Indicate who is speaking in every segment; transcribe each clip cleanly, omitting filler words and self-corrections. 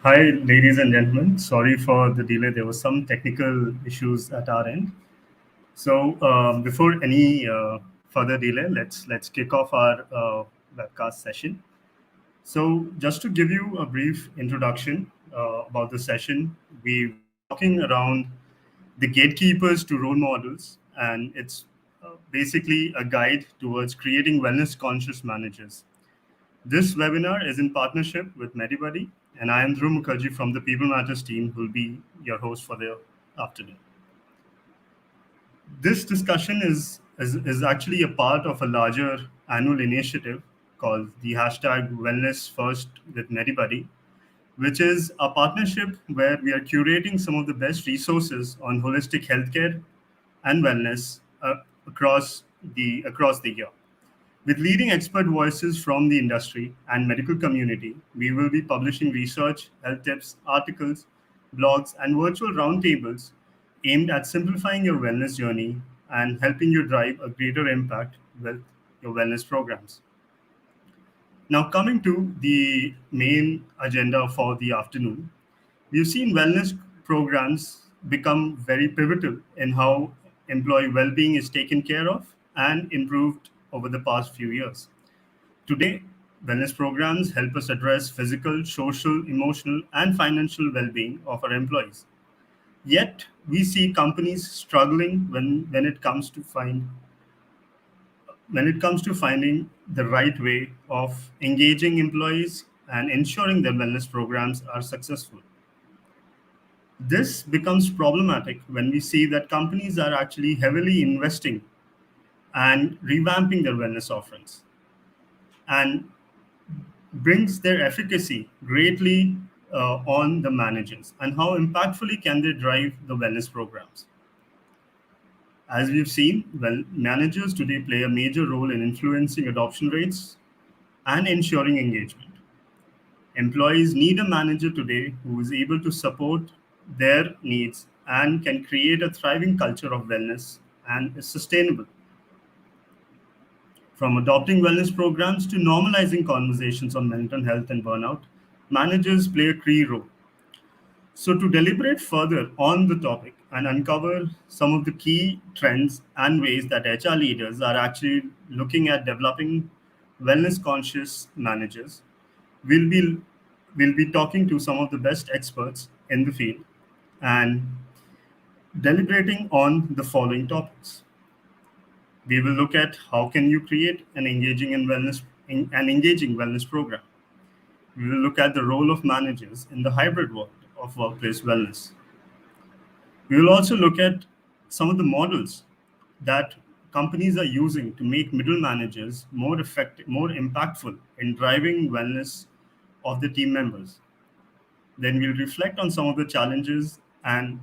Speaker 1: Hi, ladies and gentlemen. Sorry for the delay. There was some technical issues at our end. So before any further delay, let's kick off our webcast session. So just to give you a brief introduction about the session, we will be talking around the gatekeepers to role models, and it's basically a guide towards creating wellness-conscious managers. This webinar is in partnership with MediBuddy, and I am Dhruv Mukherjee from the People Matters team, who will be your host for the afternoon. This discussion is actually a part of a larger annual initiative called the hashtag Wellness First with MediBuddy, which is a partnership where we are curating some of the best resources on holistic healthcare and wellness across the year. With leading expert voices from the industry and medical community, we will be publishing research, health tips, articles, blogs, and virtual roundtables aimed at simplifying your wellness journey and helping you drive a greater impact with your wellness programs. Now, coming to the main agenda for the afternoon, we've seen wellness programs become very pivotal in how employee well being is taken care of and improved over the past few years. Today, wellness programs help us address physical, social, emotional, and financial well being of our employees. Yet, we see companies struggling when it comes to finding the right way of engaging employees and ensuring that wellness programs are successful. This becomes problematic when we see that companies are actually heavily investing and revamping their wellness offerings and brings their efficacy greatly on the managers and how impactfully can they drive the wellness programs. As we've seen, well, managers today play a major role in influencing adoption rates and ensuring engagement. Employees need a manager today who is able to support their needs and can create a thriving culture of wellness and is sustainable. From adopting wellness programs to normalizing conversations on mental health and burnout, managers play a key role. So, to deliberate further on the topic and uncover some of the key trends and ways that HR leaders are actually looking at developing wellness conscious managers, we'll be we'll be talking to some of the best experts in the field and deliberating on the following topics. We will look at how can you create an engaging wellness program. We will look at the role of managers in the hybrid world of workplace wellness. We will also look at some of the models that companies are using to make middle managers more effective, more impactful in driving wellness of the team members. Then we'll reflect on some of the challenges, and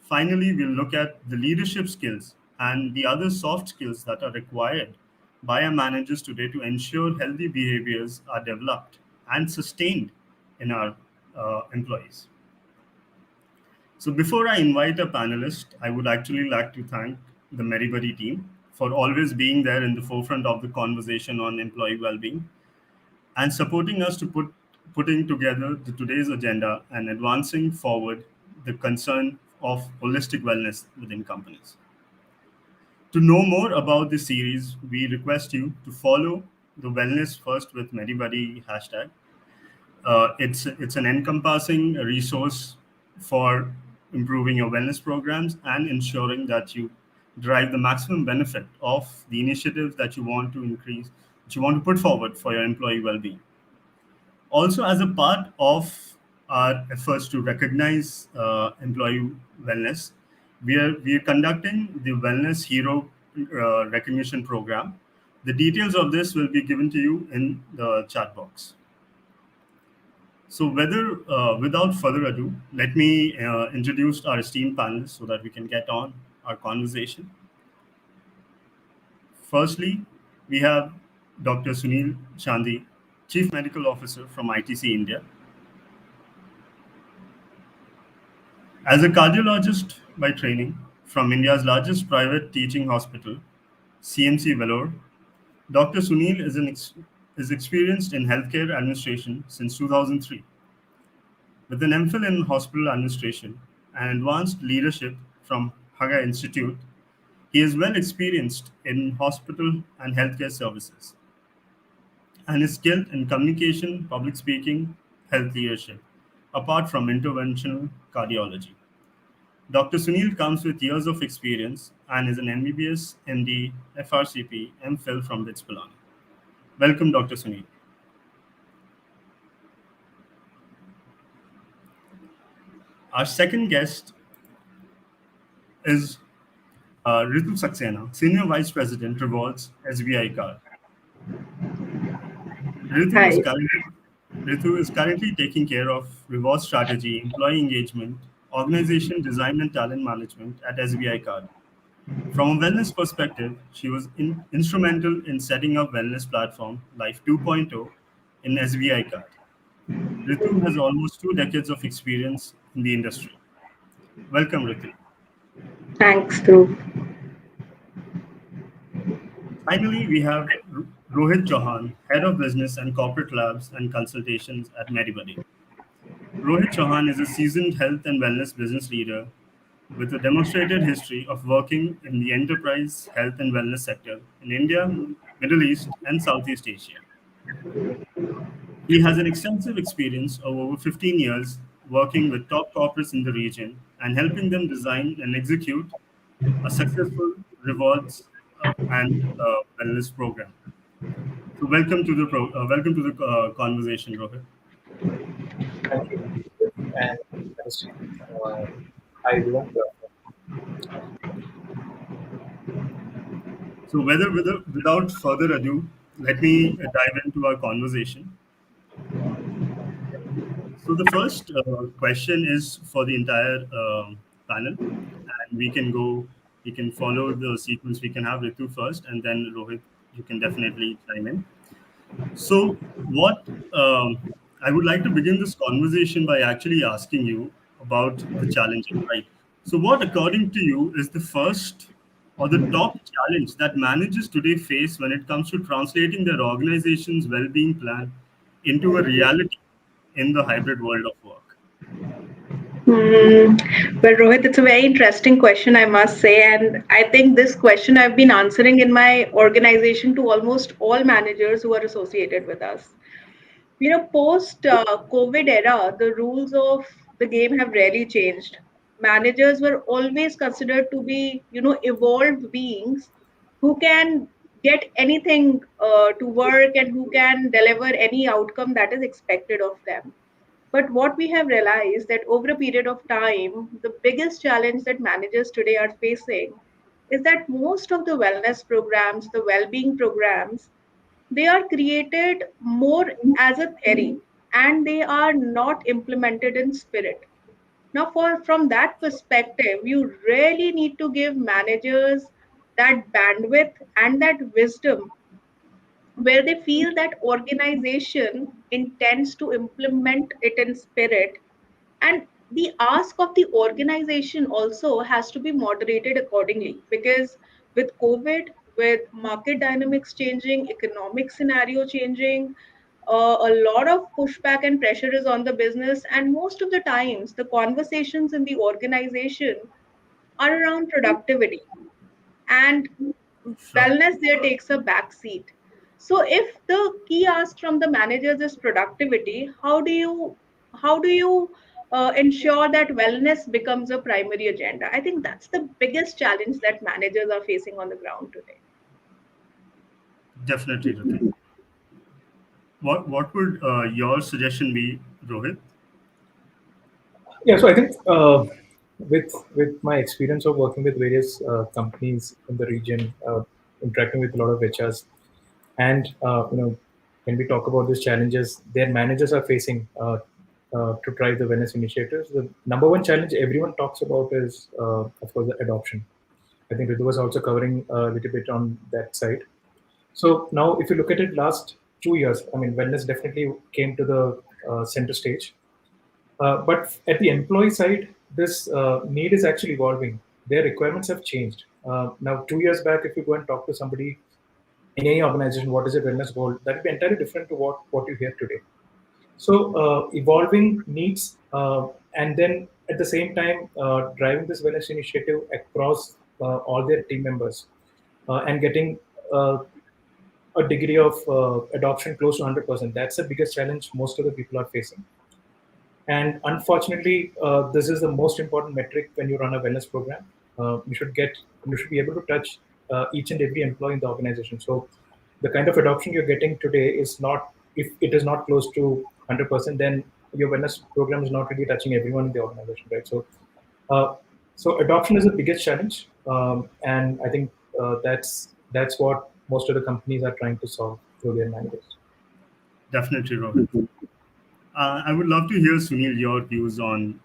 Speaker 1: finally, we'll look at the leadership skills and the other soft skills that are required by our managers today to ensure healthy behaviors are developed and sustained in our employees. So before I invite a panelist, I would actually like to thank the Meribody team for always being there in the forefront of the conversation on employee well-being and supporting us to putting together today's agenda and advancing forward the concern of holistic wellness within companies. To know more about this series, we request you to follow the Wellness First with MediBuddy hashtag. It's an encompassing resource for improving your wellness programs and ensuring that you drive the maximum benefit of the initiatives that that you want to put forward for your employee well-being. Also, as a part of our efforts to recognize employee wellness, we are conducting the Wellness Hero Recognition Program. The details of this will be given to you in the chat box. So, without further ado, let me introduce our esteemed panelists so that we can get on our conversation. Firstly, we have Dr. Sunil Chandi, Chief Medical Officer from ITC India. As a cardiologist by training from India's largest private teaching hospital, CMC Vellore, Dr. Sunil is experienced in healthcare administration since 2003. With an MPhil in hospital administration and advanced leadership from Haga Institute, he is well experienced in hospital and healthcare services and is skilled in communication, public speaking, health leadership, apart from interventional cardiology. Dr. Sunil comes with years of experience and is an MBBS, MD, FRCP, MPhil from BITS Pilani. Welcome, Dr. Sunil. Our second guest is Ritu Saxena, Senior Vice President, Rewards, SBI Card. Ritu is
Speaker 2: Hi.
Speaker 1: currently Ritu is currently taking care of reward strategy, employee engagement, organization design, and talent management at SBI Card. From a wellness perspective, she was instrumental in setting up wellness platform Life 2.0 in SBI Card. Ritu has almost 2 decades of experience in the industry. Welcome, Ritu.
Speaker 2: Thanks, Dhruv.
Speaker 1: Finally, we have Rohit Chauhan, Head of Business and Corporate Labs and Consultations at Medibuddy. Rohit Shahan is a seasoned health and wellness business leader with a demonstrated history of working in the enterprise health and wellness sector in India, Middle East, and Southeast Asia. He has an extensive experience of over 15 years working with top corporates in the region and helping them design and execute a successful rewards and wellness program. So, welcome to the conversation, Rohit.
Speaker 3: Thank you. And honestly, uh, I don't.
Speaker 1: So, without further ado, let me dive into our conversation. So the first question is for the entire panel, and we can follow the sequence. We can have Ritu first, and then Rohit, you can definitely chime in. So, what I would like to begin this conversation by actually asking you about the challenges, right? So, what, according to you, is the first or the top challenge that managers today face when it comes to translating their organization's well-being plan into a reality in the hybrid world of work?
Speaker 2: Hmm. Well, Rohit, it's a very interesting question, I must say. And I think this question I've been answering in my organization to almost all managers who are associated with us. Post COVID era, the rules of the game have really changed. Managers were always considered to be, evolved beings who can get anything to work and who can deliver any outcome that is expected of them. But what we have realized that over a period of time, the biggest challenge that managers today are facing is that most of the wellness programs, the well-being programs, they are created more as a theory and they are not implemented in spirit. Now, from that perspective, you really need to give managers that bandwidth and that wisdom where they feel that organization intends to implement it in spirit, and the ask of the organization also has to be moderated accordingly, because with COVID, with market dynamics changing, economic scenario changing, a lot of pushback and pressure is on the business, and most of the times the conversations in the organization are around productivity, and
Speaker 1: Sure.
Speaker 2: wellness there takes a back seat. So if the key ask from the managers is productivity, how do you ensure that wellness becomes a primary agenda? I think that's the biggest challenge that managers are facing on the ground today.
Speaker 1: Definitely, Ritu. What would your suggestion be, Rohit?
Speaker 3: Yeah, so I think with my experience of working with various companies in the region, interacting with a lot of HRs, and when we talk about these challenges, their managers are facing to drive the wellness initiatives. The number one challenge everyone talks about is, of course, the adoption. I think Ritu was also covering a little bit on that side. So now, if you look at it, last 2 years, I mean, wellness definitely came to the center stage. But at the employee side, this need is actually evolving. Their requirements have changed. Now, 2 years back, if you go and talk to somebody in any organization, what is a wellness goal? That will be entirely different to what you hear today. So, evolving needs and then at the same time driving this wellness initiative across all their team members and getting a degree of adoption close to 100%. That's the biggest challenge most of the people are facing. And unfortunately, this is the most important metric when you run a wellness program. You should be able to touch each and every employee in the organization. So the kind of adoption you're getting today is not, if it is not close to 100%, then your wellness program is not really touching everyone in the organization, right? Uh, so adoption is the biggest challenge, and I think that's what most of the companies are trying to solve through their managers.
Speaker 1: Definitely, Rohit. I would love to hear, Sunil, your views on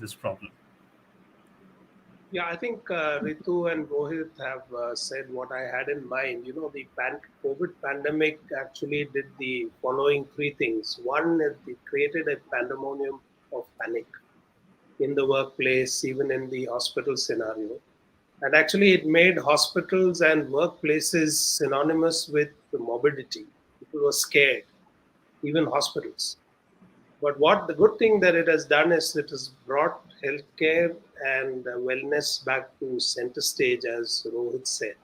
Speaker 1: this problem.
Speaker 4: Yeah, I think Ritu and Rohit have said what I had in mind. The COVID pandemic actually did the following three things. One, it created a pandemonium of panic in the workplace, even in the hospital scenario. And actually, it made hospitals and workplaces synonymous with morbidity. People were scared, even hospitals. But what the good thing that it has done is it has brought healthcare and wellness back to center stage, as Rohit said.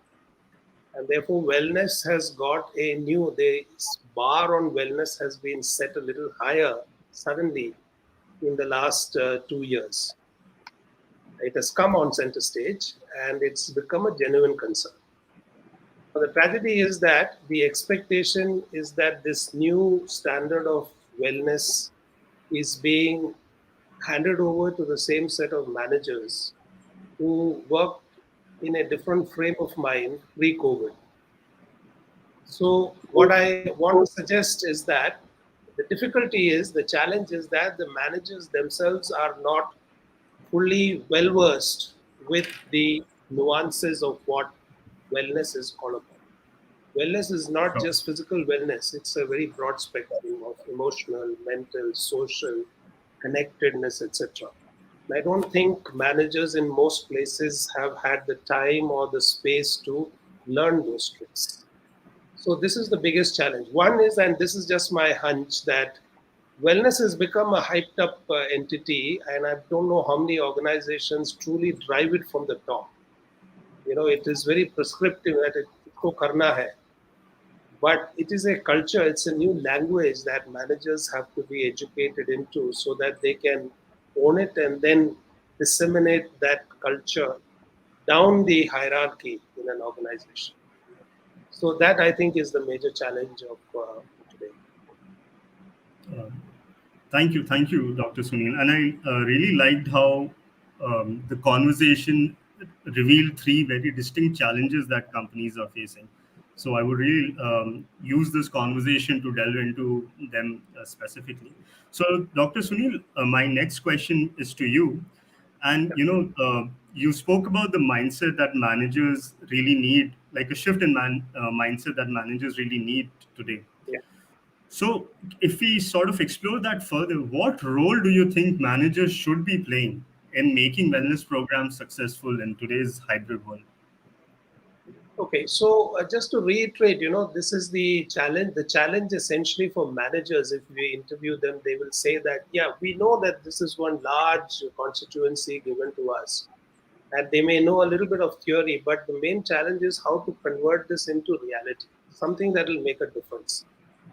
Speaker 4: And therefore, wellness has got the bar on wellness has been set a little higher suddenly in the last 2 years. It has come on center stage and it's become a genuine concern. Now, the tragedy is that the expectation is that this new standard of wellness is being handed over to the same set of managers who worked in a different frame of mind pre-COVID. So what I want to suggest is that the challenge is that the managers themselves are not fully well versed with the nuances of what wellness is all about. Wellness is not
Speaker 1: Sure.
Speaker 4: just physical wellness, it's a very broad spectrum of emotional, mental, social, connectedness, etc. I don't think managers in most places have had the time or the space to learn those tricks. So, this is the biggest challenge. One is, and this is just my hunch, that wellness has become a hyped up entity, and I don't know how many organizations truly drive it from the top. It is very prescriptive that itko karna hai. But it is a culture, it's a new language that managers have to be educated into so that they can own it and then disseminate that culture down the hierarchy in an organization. So that I think is the major challenge of today.
Speaker 1: Uh, Thank you, Dr. Sunil. And I really liked how the conversation revealed three very distinct challenges that companies are facing. So I would really use this conversation to delve into them specifically. So, Dr. Sunil, my next question is to you. And you spoke about the mindset that managers really need, like a shift in mindset that managers really need today.
Speaker 4: Yeah.
Speaker 1: So, if we sort of explore that further, what role do you think managers should be playing in making wellness programs successful in today's hybrid world?
Speaker 4: Okay, so just to reiterate, this is the challenge. The challenge essentially for managers, if we interview them, they will say that, yeah, we know that this is one large constituency given to us. And they may know a little bit of theory, but the main challenge is how to convert this into reality, something that will make a difference.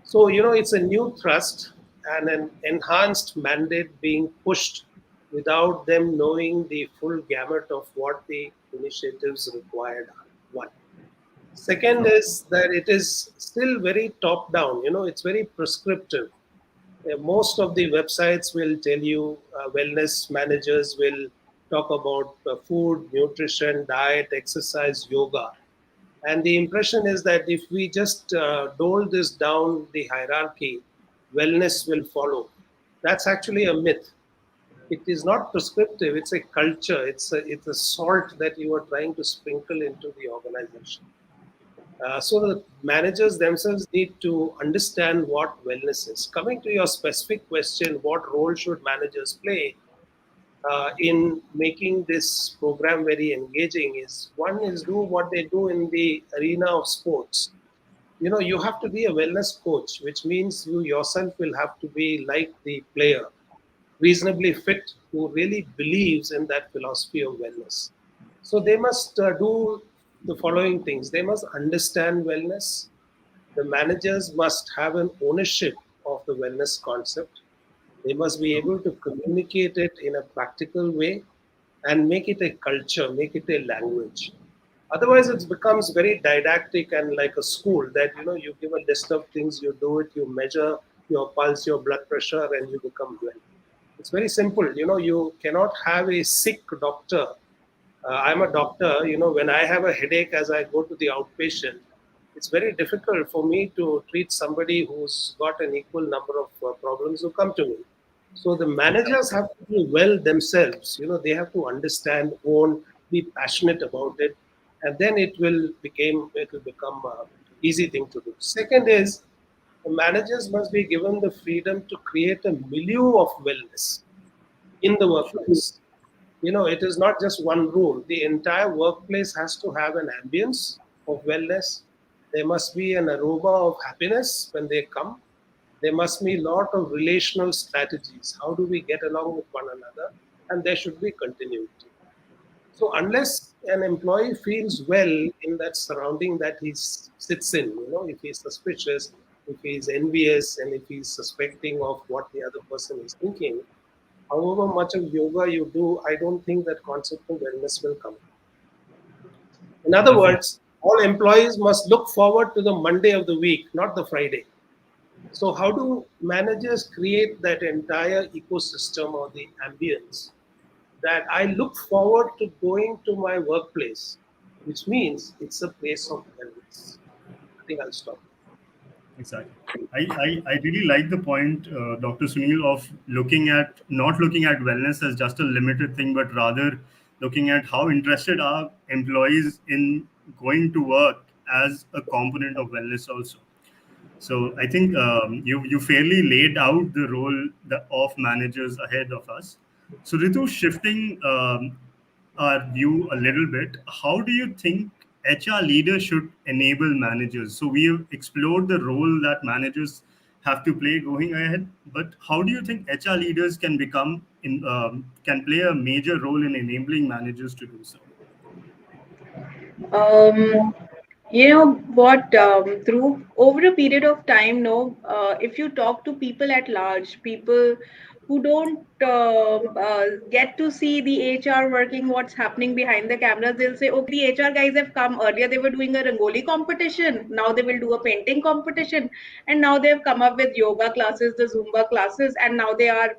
Speaker 4: So, it's a new thrust and an enhanced mandate being pushed without them knowing the full gamut of what the initiatives required are. One. Second is that it is still very top down, it's very prescriptive. Most of the websites will tell you, wellness managers will talk about food, nutrition, diet, exercise, yoga. And the impression is that if we just dole this down the hierarchy, wellness will follow. That's actually a myth. It is not prescriptive, it's a culture, it's a salt that you are trying to sprinkle into the organization. So the managers themselves need to understand what wellness is. Coming to your specific question, what role should managers play in making this program very engaging? Is one is do what they do in the arena of sports. You have to be a wellness coach, which means you yourself will have to be like the player. reasonably fit, who really believes in that philosophy of wellness. So they must do the following things. They must understand wellness. The managers must have an ownership of the wellness concept. They must be able to communicate it in a practical way and make it a culture, make it a language. Otherwise, it becomes very didactic and like a school that you give a list of things, you do it, you measure your pulse, your blood pressure, and you become well. It's very simple. You cannot have a sick doctor. I'm a doctor. When I have a headache as I go to the outpatient, it's very difficult for me to treat somebody who's got an equal number of problems who come to me. So the managers have to do well themselves. They have to understand, own, be passionate about it, and then it will become easy thing to do. Second is the managers must be given the freedom to create a milieu of wellness in the workplace. It is not just one room. The entire workplace has to have an ambience of wellness. There must be an aroma of happiness when they come. There must be a lot of relational strategies. How do we get along with one another? And there should be continuity. So unless an employee feels well in that surrounding that he sits in, if he's suspicious, if he's envious, and if he's suspecting of what the other person is thinking, however much of yoga you do, I don't think that concept of wellness will come. In other
Speaker 1: Definitely.
Speaker 4: words, all employees must look forward to the Monday of the week, not the Friday. So, how do managers create that entire ecosystem or the ambience that I look forward to going to my workplace, which means it's a place of wellness? I think I'll stop.
Speaker 1: Exactly. I really like the point, Dr. Sunil, of not looking at wellness as just a limited thing, but rather looking at how interested are employees in going to work as a component of wellness also. So I think you fairly laid out the role of managers ahead of us. So Ritu, shifting our view a little bit, how do you think HR leaders should enable managers? So we have explored the role that managers have to play going ahead, but how do you think HR leaders can play a major role in enabling managers to do so?
Speaker 2: Um, you know what? Through over a period of time, no, if you talk to people at large, people who don't get to see the HR working, what's happening behind the cameras, they'll say, "Okay, the HR guys have come earlier. They were doing a rangoli competition. Now they will do a painting competition, and now they have come up with yoga classes, the Zumba classes, and now they are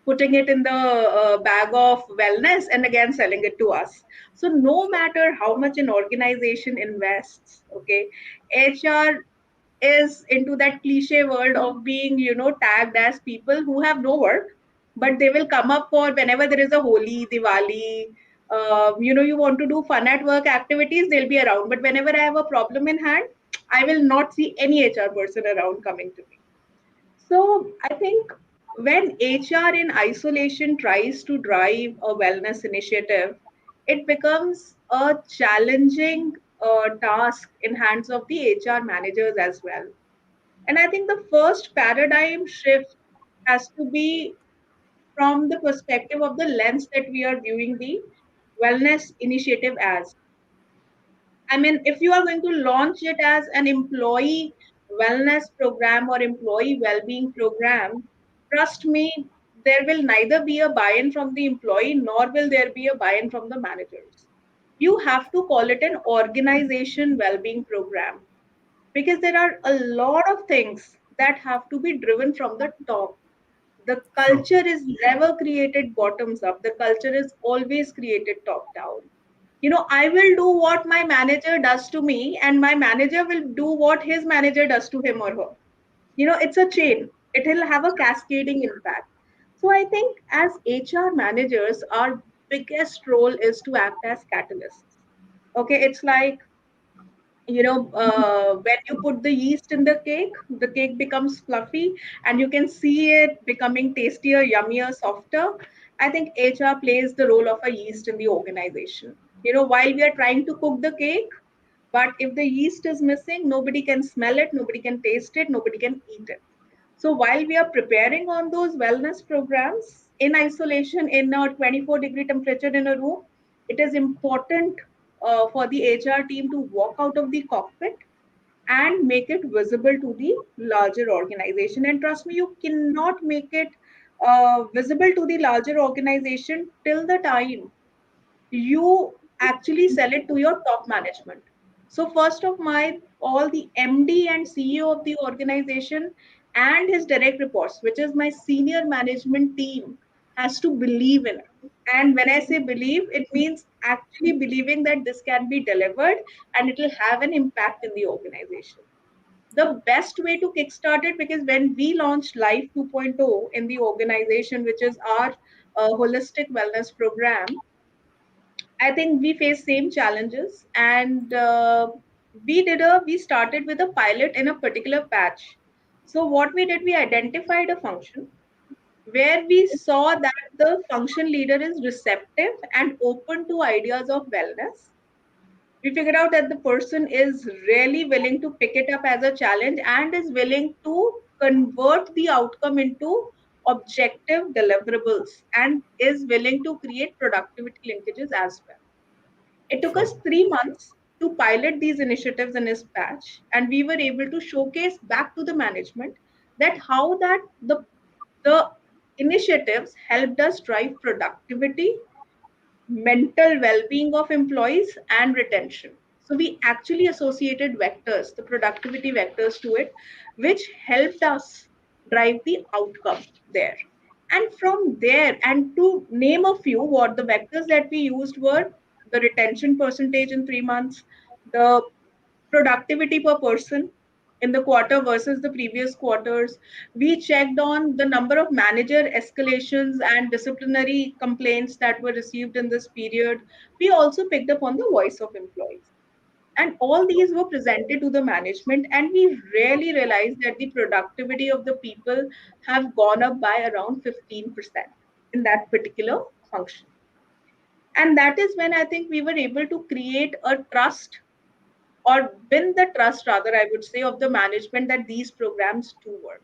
Speaker 2: putting it in the bag of wellness and again selling it to us." So no matter how much an organization invests, okay, HR is into that cliche world of being, tagged as people who have no work, but they will come up for whenever there is a Holi, Diwali, you want to do fun at work activities, they'll be around. But whenever I have a problem in hand, I will not see any HR person around coming to me. So I think when HR in isolation tries to drive a wellness initiative, it becomes a challenging task in hands of the HR managers as well. And I think the first paradigm shift has to be from the perspective of the lens that we are viewing the wellness initiative as. I mean, if you are going to launch it as an employee wellness program or employee well-being program, trust me, there will neither be a buy-in from the employee nor will there be a buy-in from the managers. You have to call it an organization well-being program because there are a lot of things that have to be driven from the top. The
Speaker 1: Sure.
Speaker 2: culture is never created bottoms up, the culture is always created top down. I will do what my manager does to me, and my manager will do what his manager does to him or her. It's a chain, it will have a cascading impact. So I think as HR managers, our biggest role is to act as catalysts. Okay, it's like, when you put the yeast in the cake becomes fluffy and you can see it becoming tastier, yummier, softer. I think HR plays the role of a yeast in the organization. While we are trying to cook the cake, but if the yeast is missing, nobody can smell it, nobody can taste it, nobody can eat it. So while we are preparing on those wellness programs, in isolation in a 24-degree temperature in a room, it is important for the HR team to walk out of the cockpit and make it visible to the larger organization. And trust me, you cannot make it visible to the larger organization till the time you actually sell it to your top management. So first of my, all the MD and CEO of the organization and his direct reports, which is my senior management team, has to believe in it. And when I say believe, it means actually believing that this can be delivered and it will have an impact in the organization. The best way to kickstart it, because when we launched Life 2.0 in the organization, which is our holistic wellness program, I think we face same challenges, and we started with a pilot in a particular patch. So what we did, we identified a function where we saw that the function leader is receptive and open to ideas of wellness. We figured out that the person is really willing to pick it up as a challenge and is willing to convert the outcome into objective deliverables and is willing to create productivity linkages as well. It took us
Speaker 1: Sure.
Speaker 2: 3 months to pilot these initiatives in his patch, and we were able to showcase back to the management that how that the initiatives helped us drive productivity, mental well-being of employees, and retention. So we actually associated vectors, the productivity vectors to it, which helped us drive the outcome there. And from there, and to name a few, what the vectors that we used were the retention percentage in 3 months, the productivity per person in the quarter versus the previous quarters. We checked on the number of manager escalations and disciplinary complaints that were received in this period. We also picked up on the voice of employees. And all these were presented to the management, and we really realized that the productivity of the people have gone up by around 15% in that particular function. And that is when I think we were able to create a trust, or win the trust rather, I would say, of the management that these programs do work.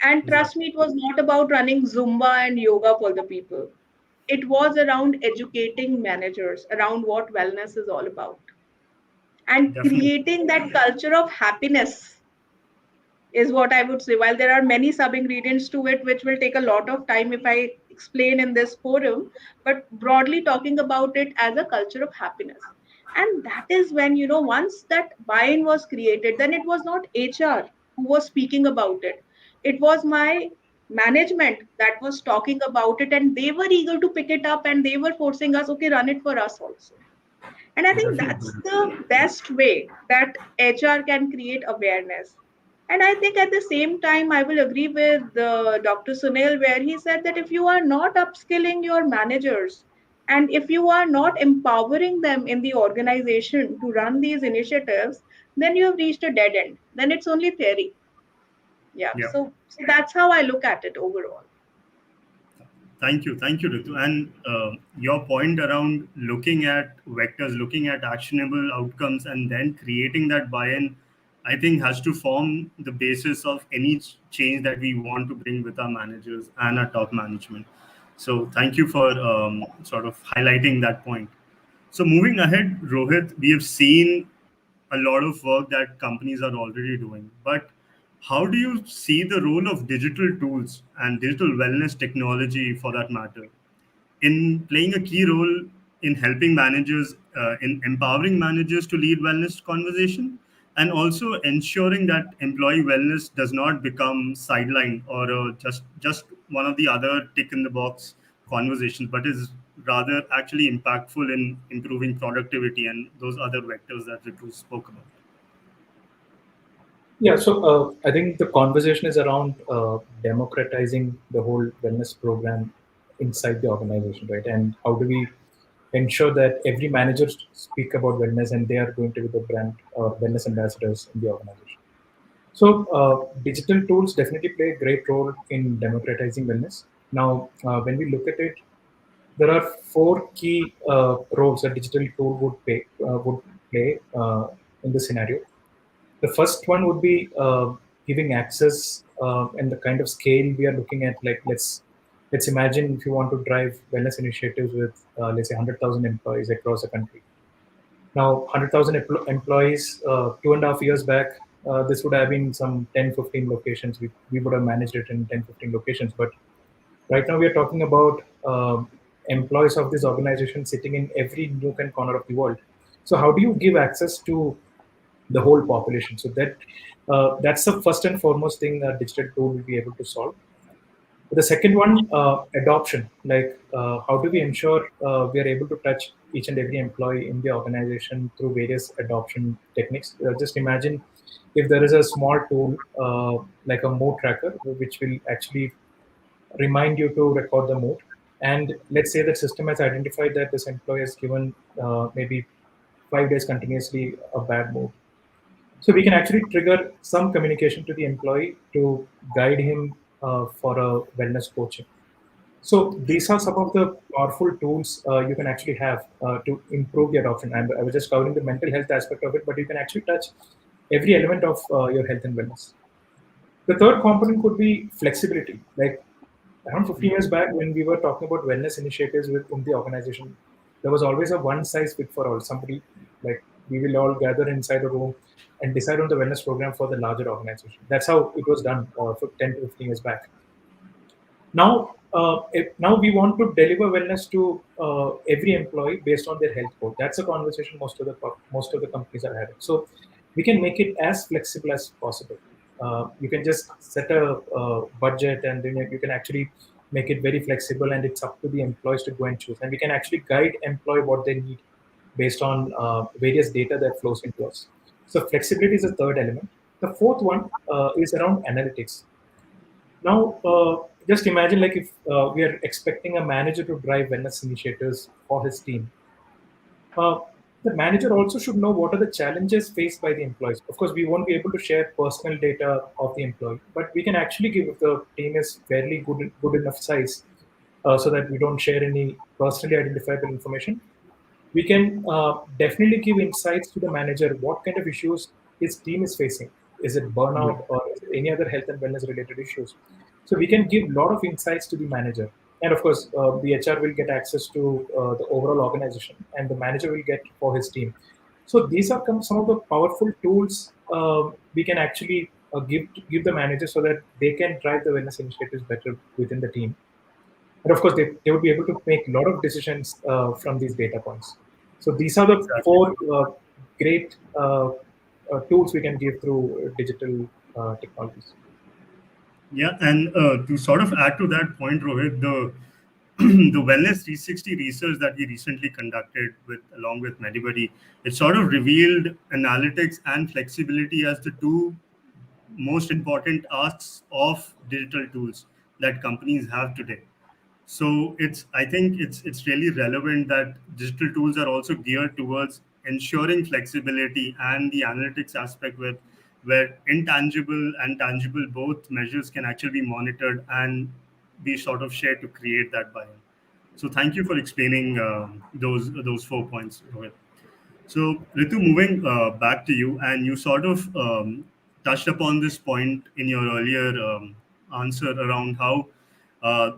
Speaker 2: And trust
Speaker 1: Exactly.
Speaker 2: me, it was not about running Zumba and yoga for the people. It was around educating managers around what wellness is all about and
Speaker 1: Definitely.
Speaker 2: creating that culture of happiness is what I would say. While there are many sub ingredients to it, which will take a lot of time if I explain in this forum, but broadly talking about it as a culture of happiness. And that is when, once that buy in was created, then it was not HR who was speaking about it. It was my management that was talking about it, and they were eager to pick it up and they were forcing us, okay, run it for us also. And I think
Speaker 1: Definitely.
Speaker 2: that's the best way that HR can create awareness. And I think at the same time, I will agree with Dr. Sunil, where he said that if you are not upskilling your managers and if you are not empowering them in the organization to run these initiatives, then you have reached a dead end. Then it's only theory. Yeah.
Speaker 1: Yeah.
Speaker 2: So that's how I look at it overall.
Speaker 1: Thank you, Ritu. And your point around looking at vectors, looking at actionable outcomes, and then creating that buy-in, I think has to form the basis of any change that we want to bring with our managers and our top management. So thank you for sort of highlighting that point. So moving ahead, Rohit, we have seen a lot of work that companies are already doing, but how do you see the role of digital tools and digital wellness technology, for that matter, in playing a key role in helping managers, in empowering managers to lead wellness conversation, and also ensuring that employee wellness does not become sidelined or just one of the other tick in the box conversations, but is rather actually impactful in improving productivity and those other vectors that Ritu spoke about.
Speaker 3: Yeah, so I think the conversation is around democratizing the whole wellness program inside the organization, right? And how do we ensure that every manager speak about wellness and they are going to be the brand or wellness ambassadors in the organization? So digital tools definitely play a great role in democratizing wellness. Now, when we look at it, there are four key roles a digital tool would play in this scenario. The first one would be giving access and the kind of scale we are looking at. Like, let's Let's imagine if you want to drive wellness initiatives with, let's say, 100,000 employees across the country. Now, 100,000 employees, 2.5 years back, this would have been some 10, 15 locations. We would have managed it in 10, 15 locations. But right now, we are talking about employees of this organization sitting in every nook and corner of the world. So, how do you give access to the whole population? So that's the first and foremost thing a digital tool will be able to solve. The second one, adoption. Like, how do we ensure we are able to touch each and every employee in the organization through various adoption techniques? Just imagine if there is a small tool like a mood tracker, which will actually remind you to record the mood. And let's say that system has identified that this employee has given maybe 5 days continuously a bad mood. So we can actually trigger some communication to the employee to guide him for a wellness coaching. So these are some of the powerful tools you can actually have to improve the adoption. And I was just covering the mental health aspect of it, but you can actually touch every element of your health and wellness. The third component could be flexibility. Like around 15 years back, when we were talking about wellness initiatives within the organization, there was always a one size fit for all. Somebody, like, we will all gather inside a room and decide on the wellness program for the larger organization. That's how it was done for 10 to 15 years back. Now we want to deliver wellness to every employee based on their health code. That's a conversation most of the companies are having. So we can make it as flexible as possible. You can just set a budget, and then you can actually make it very flexible, and it's up to the employees to go and choose. And we can actually guide employee what they need based on various data that flows into us. So flexibility is the third element. The fourth one is around analytics. Now, just imagine, like, if we are expecting a manager to drive wellness initiatives for his team. Uh, the manager also should know what are the challenges faced by the employees. Of course, we won't be able to share personal data of the employee, but we can actually give, if the team is fairly good enough size, so that we don't share any personally identifiable information. We can definitely give insights to the manager what kind of issues his team is facing. Is it burnout, or is it any other health and wellness related issues? So we can give a lot of insights to the manager. And of course, the HR will get access to the overall organization, and the manager will get for his team. So these are some of the powerful tools we can actually give the manager, so that they can drive the wellness initiatives better within the team. And of course, they would be able to make a lot of decisions from these data points. So these are the
Speaker 1: Exactly.
Speaker 3: four great tools we can give through digital technologies.
Speaker 1: Yeah, and to sort of add to that point, Rohit, the the Wellness 360 research that we recently conducted with along with Medibuddy, it sort of revealed analytics and flexibility as the two most important asks of digital tools that companies have today. So I think it's really relevant that digital tools are also geared towards ensuring flexibility and the analytics aspect, with where intangible and tangible both measures can actually be monitored and be sort of shared to create that buy-in. So thank you for explaining those 4 points, Rohit. So, Ritu, moving back to you, and you sort of touched upon this point in your earlier answer around how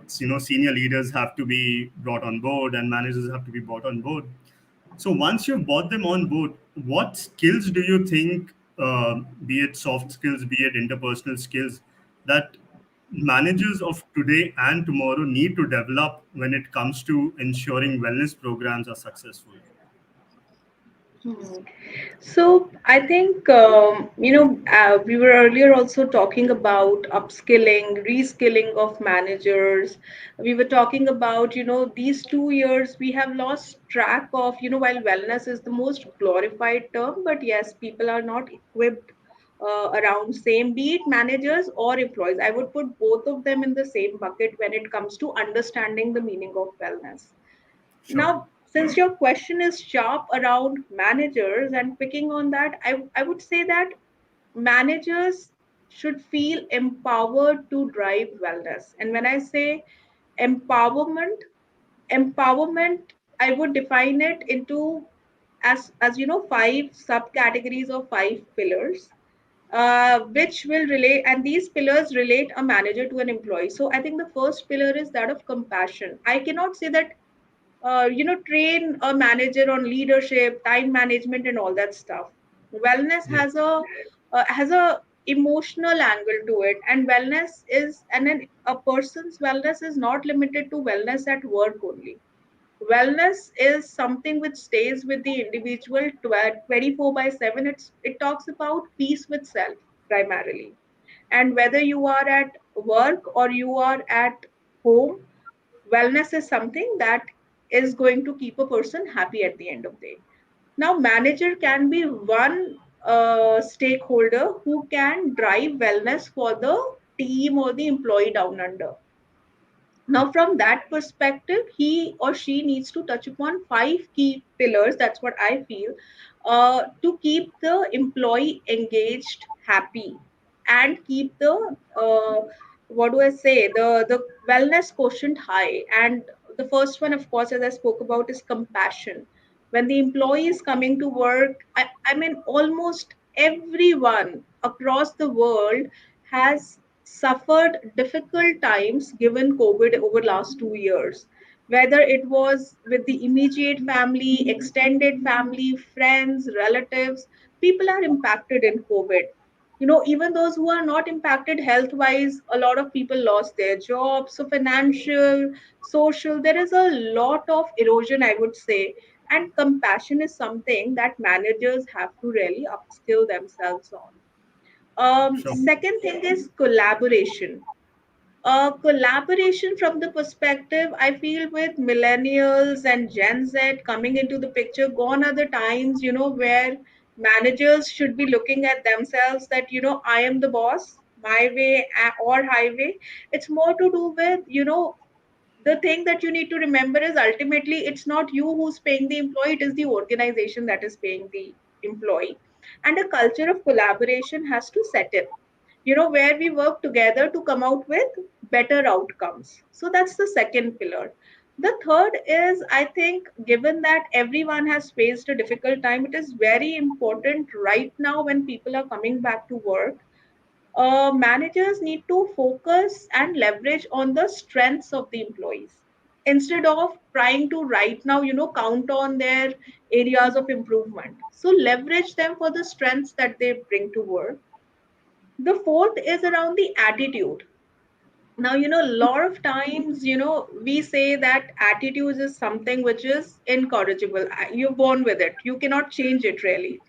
Speaker 1: senior leaders have to be brought on board and managers have to be brought on board. So, once you've brought them on board, what skills do you think, be it soft skills, be it interpersonal skills, that managers of today and tomorrow need to develop when it comes to ensuring wellness programs are successful?
Speaker 2: Hmm. So I think we were earlier also talking about upskilling, reskilling of managers. We were talking about these 2 years we have lost track of while wellness is the most glorified term, but yes, people are not equipped around same, be it managers or employees. I would put both of them in the same bucket when it comes to understanding the meaning of wellness.
Speaker 1: Sure.
Speaker 2: Now, since your question is sharp around managers and picking on that, I would say that managers should feel empowered to drive wellness. And when I say empowerment, empowerment, I would define it into as five subcategories or five pillars. which will relate, and these pillars relate a manager to an employee. So I think the first pillar is that of compassion. I cannot say that train a manager on leadership, time management, and all that stuff. Wellness
Speaker 3: Yeah.
Speaker 2: has a emotional angle to it, and wellness is, and then a person's wellness is not limited to wellness at work only. Wellness is something which stays with the individual 24 by 7. It talks about peace with self primarily. And whether you are at work or you are at home, wellness is something that is going to keep a person happy at the end of the day. Now, manager can be one stakeholder who can drive wellness for the team or the employee down under. Now, from that perspective, he or she needs to touch upon five key pillars. That's what I feel, to keep the employee engaged, happy, and keep the what do I say, the wellness quotient high. And the first one, of course, as I spoke about, is compassion. When the employee is coming to work, I mean, almost everyone across the world has suffered difficult times given COVID over last 2 years. Whether it was with the immediate family, extended family, friends, relatives, people are impacted in COVID. Even those who are not impacted health wise, a lot of people lost their jobs. So, financial, social, there is a lot of erosion, I would say. And compassion is something that managers have to really upskill themselves on.
Speaker 1: Sure.
Speaker 2: Second thing is collaboration. Collaboration from the perspective, I feel, with millennials and Gen Z coming into the picture, gone are the times, where managers should be looking at themselves that, I am the boss, my way or highway. It's more to do with, the thing that you need to remember is ultimately it's not you who's paying the employee, it is the organization that is paying the employee. And a culture of collaboration has to set in, where we work together to come out with better outcomes. So that's the second pillar. The third is, I think, given that everyone has faced a difficult time, it is very important right now when people are coming back to work, managers need to focus and leverage on the strengths of the employees instead of trying to right now, count on their areas of improvement. So leverage them for the strengths that they bring to work. The fourth is around the attitude. Now, a lot of times, we say that attitude is something which is incorrigible. You're born with it, you cannot change it really.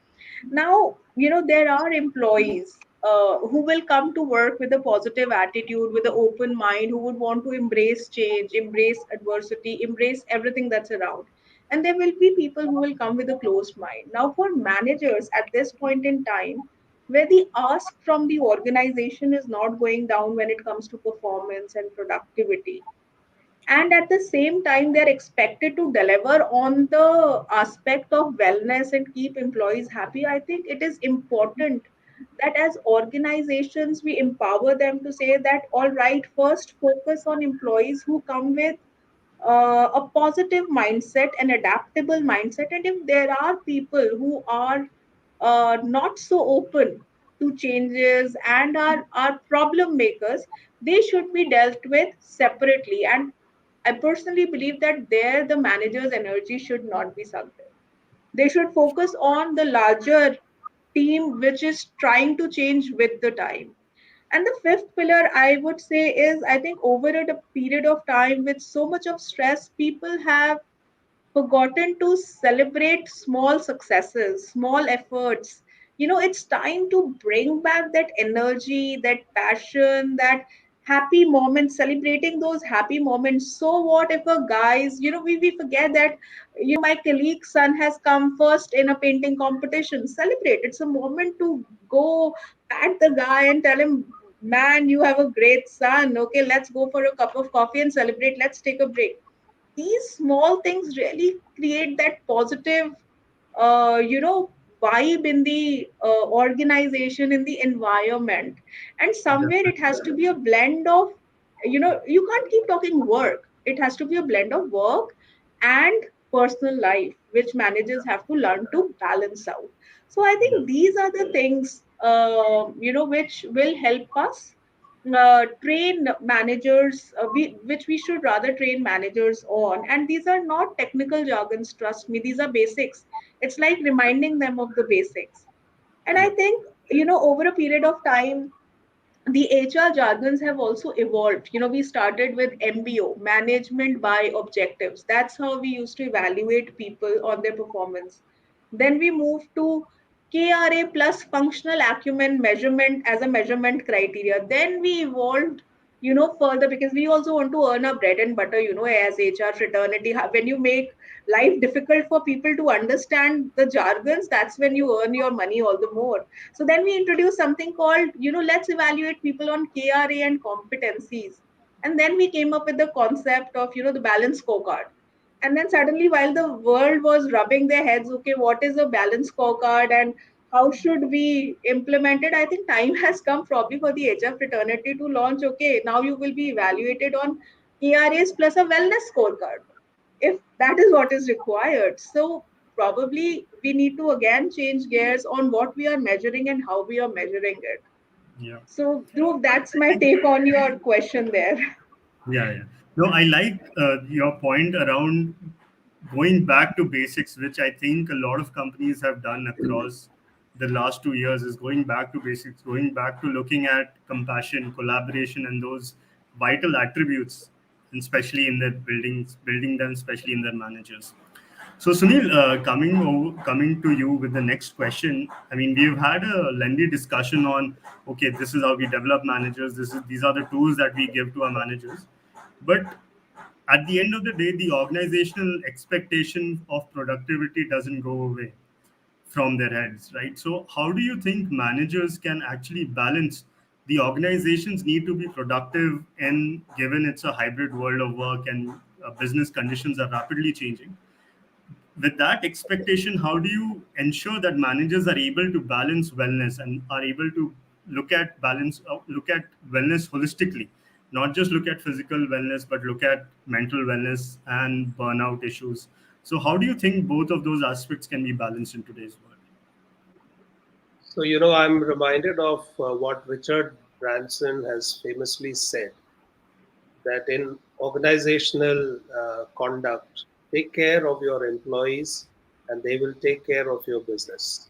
Speaker 2: Now, there are employees who will come to work with a positive attitude, with an open mind, who would want to embrace change, embrace adversity, embrace everything that's around. And there will be people who will come with a closed mind. Now, for managers at this point in time, where the ask from the organization is not going down when it comes to performance and productivity, and at the same time they're expected to deliver on the aspect of wellness and keep employees happy, I think it is important that as organizations we empower them to say that, all right, first focus on employees who come with a positive mindset, an adaptable mindset. And if there are people who are not so open to changes and are problem makers, they should be dealt with separately. And I personally believe that there the manager's energy should not be sunk there. They should focus on the larger team which is trying to change with the time. And the fifth pillar, I would say, is, I think, over a period of time with so much of stress, people have forgotten to celebrate small successes, small efforts. It's time to bring back that energy, that passion, that happy moments, celebrating those happy moments. So what if a guy's, we forget that, my colleague's son has come first in a painting competition. Celebrate. It's a moment to go at the guy and tell him, man, you have a great son. Okay, let's go for a cup of coffee and celebrate. Let's take a break. These small things really create that positive vibe in the organization, in the environment. And somewhere it has to be a blend of, you can't keep talking work. It has to be a blend of work and personal life, which managers have to learn to balance out. So I
Speaker 1: Yeah.
Speaker 2: think these are the things, which will help us train managers, which we should rather train managers on. And these are not technical jargons, trust me, these are basics. It's like reminding them of the basics. And I
Speaker 1: Yeah.
Speaker 2: think, over a period of time, the HR jargons have also evolved. We started with MBO, management by objectives. That's how we used to evaluate people on their performance. Then we moved to KRA plus functional acumen measurement as a measurement criteria. Then we evolved, further, because we also want to earn our bread and butter, as HR fraternity. When you make life difficult for people to understand the jargons, that's when you earn your money all the more. So then we introduced something called, let's evaluate people on KRA and competencies. And then we came up with the concept of, the balance scorecard. And then suddenly, while the world was rubbing their heads, okay, what is a balance scorecard and how should we implement it? I think time has come probably for the HR fraternity to launch, okay, now you will be evaluated on KRAs plus a wellness scorecard, if that is what is required. So probably we need to again change gears on what we are measuring and how we are measuring it.
Speaker 1: Yeah.
Speaker 2: So Dhruv, that's
Speaker 1: I
Speaker 2: my
Speaker 1: think.
Speaker 2: take on your question there.
Speaker 1: Yeah, yeah. No, I like your point around going back to basics, which I think a lot of companies have done across the last 2 years, is going back to basics, going back to looking at compassion, collaboration, and those vital attributes, and especially in their buildings, building them, especially in their managers. So Sunil, coming to you with the next question. I mean, we've had a lengthy discussion on, okay, this is how we develop managers. These are the tools that we give to our managers. But at the end of the day, the organizational expectation of productivity doesn't go away from their heads, right? So how do you think managers can actually balance the organizations need to be productive, and given it's a hybrid world of work and business conditions are rapidly changing, with that expectation, how do you ensure that managers are able to balance wellness and are able to look at wellness holistically, not just look at physical wellness, but look at mental wellness and burnout issues? So how do you think both of those aspects can be balanced in today's world?
Speaker 4: So, I'm reminded of what Richard Branson has famously said, that in organizational conduct, take care of your employees and they will take care of your business.